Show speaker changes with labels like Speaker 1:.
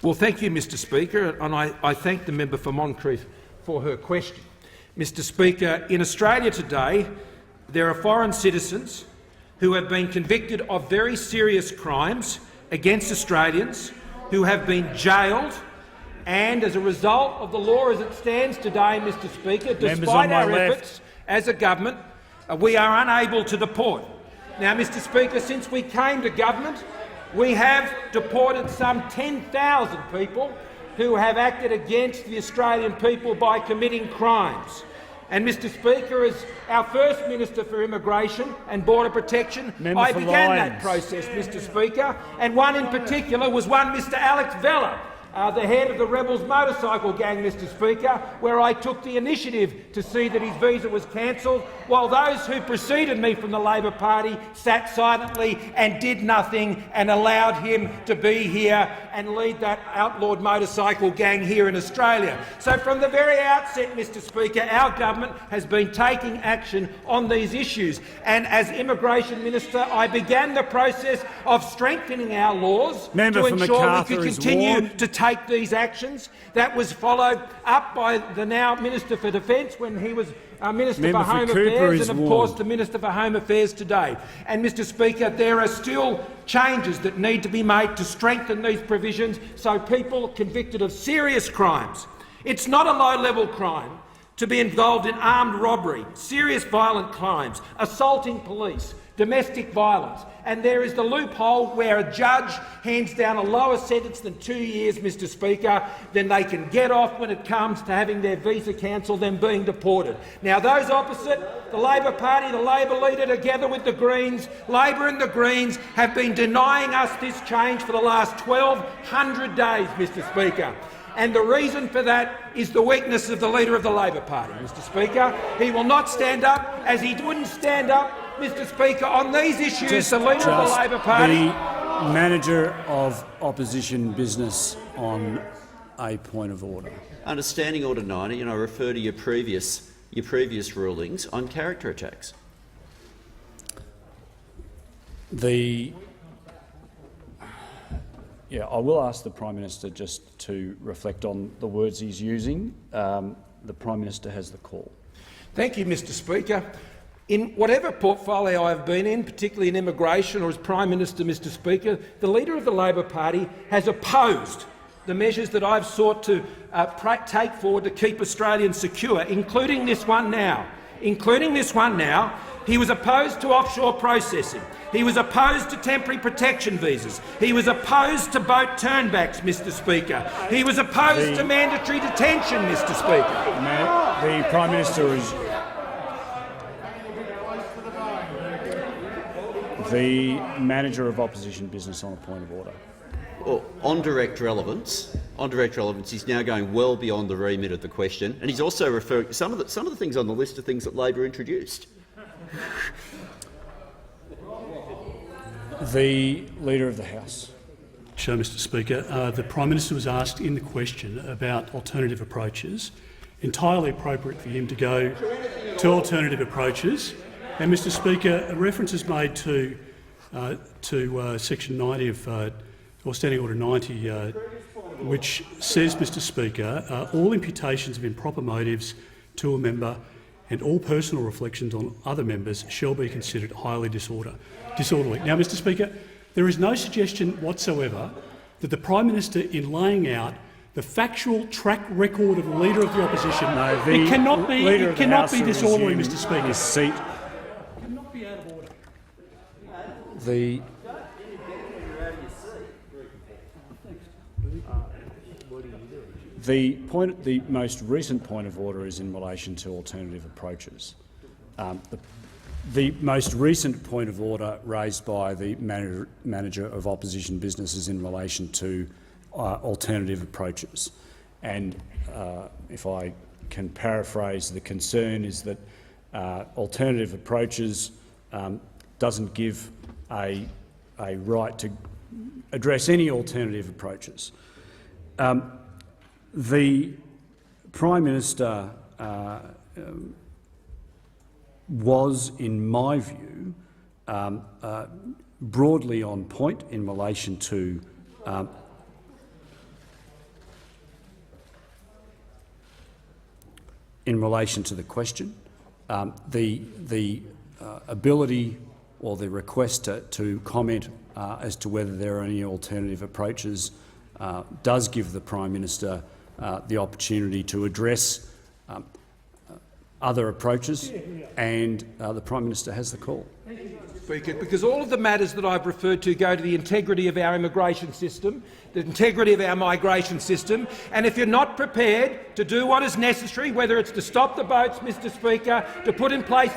Speaker 1: Well, thank you, Mr Speaker, and I thank the member for Moncrieff for her question. Mr Speaker, in Australia today, there are foreign citizens who have been convicted of very serious crimes against Australians, who have been jailed, and as a result of the law as it stands today, Mr Speaker, despite our efforts as a government, we are unable to deport. Now, Mr Speaker, since we came to government, we have deported some 10,000 people who have acted against the Australian people by committing crimes. And, Mr Speaker, as our first Minister for Immigration and Border Protection, I began that process, Mr Speaker, and one in particular was one Mr Alex Vella, the head of the Rebels motorcycle gang, Mr Speaker, where I took the initiative to see that his visa was cancelled, while those who preceded me from the Labor Party sat silently and did nothing and allowed him to be here and lead that outlawed motorcycle gang here in Australia. So from the very outset, Mr Speaker, our government has been taking action on these issues, and as Immigration Minister I began the process of strengthening our laws to ensure we could continue to take these actions. That was followed up by the now Minister for Defence when he was Minister for Home Affairs, and of course the Minister for Home Affairs today. And, Mr Speaker, there are still changes that need to be made to strengthen these provisions so people convicted of serious crimes. It's not a low-level crime to be involved in armed robbery, serious violent crimes, assaulting police, domestic violence, and there is the loophole where a judge hands down a lower sentence than 2 years, Mr Speaker, then they can get off when it comes to having their visa cancelled and being deported. Now, those opposite, the Labor Party, the Labor leader, together with the Greens, Labor and the Greens, have been denying us this change for the last 1,200 days, Mr Speaker. And the reason for that is the weakness of the Leader of the Labor Party, Mr Speaker. He will not stand up, as he wouldn't stand up, Mr Speaker, on these issues. The Leader of the Labor Party—
Speaker 2: The Manager of Opposition Business on a point of order.
Speaker 3: Under Standing Order 90, and I refer to your previous rulings on character attacks.
Speaker 2: I will ask the Prime Minister just to reflect on the words he's using. The Prime Minister has the call.
Speaker 1: Thank you, Mr Speaker. In whatever portfolio I've been in, particularly in immigration or as Prime Minister, Mr Speaker, the Leader of the Labor Party has opposed the measures that I've sought to take forward to keep Australians secure, including this one now. He was opposed to offshore processing. He was opposed to temporary protection visas. He was opposed to boat turnbacks, Mr Speaker. He was opposed to mandatory detention, Mr Speaker.
Speaker 2: The Prime Minister is— The Manager of Opposition Business on a point of order.
Speaker 3: Well, on direct relevance, he's now going well beyond the remit of the question, and he's also referring— some of the things on the list are things that Labor introduced.
Speaker 2: The Leader of the House.
Speaker 4: Sure, Mr Speaker. The Prime Minister was asked in the question about alternative approaches. Entirely appropriate for him to go to alternative approaches. And, Mr Speaker, a reference is made to Section 90 of or Standing Order 90, which says, Mr Speaker, all imputations of improper motives to a member and all personal reflections on other members shall be considered highly disorderly. Now, Mr Speaker, there is no suggestion whatsoever that the Prime Minister, in laying out the factual track record of the Leader of the Opposition, it cannot be disorderly, Mr Speaker.
Speaker 2: His seat.
Speaker 4: It cannot be out of order.
Speaker 2: The most recent point of order is in relation to alternative approaches. The most recent point of order raised by the Manager of Opposition Business is in relation to alternative approaches. And if I can paraphrase, the concern is that alternative approaches doesn't give a right to address any alternative approaches. The Prime Minister was, in my view, broadly on point in relation to in relation to the question, the ability or the request to comment as to whether there are any alternative approaches does give the Prime Minister the opportunity to address other approaches, and the Prime Minister has the call.
Speaker 1: Speaker, because all of the matters that I've referred to go to the integrity of our immigration system, the integrity of our migration system, and if you're not prepared to do what is necessary, whether it's to stop the boats, Mr Speaker, to put in place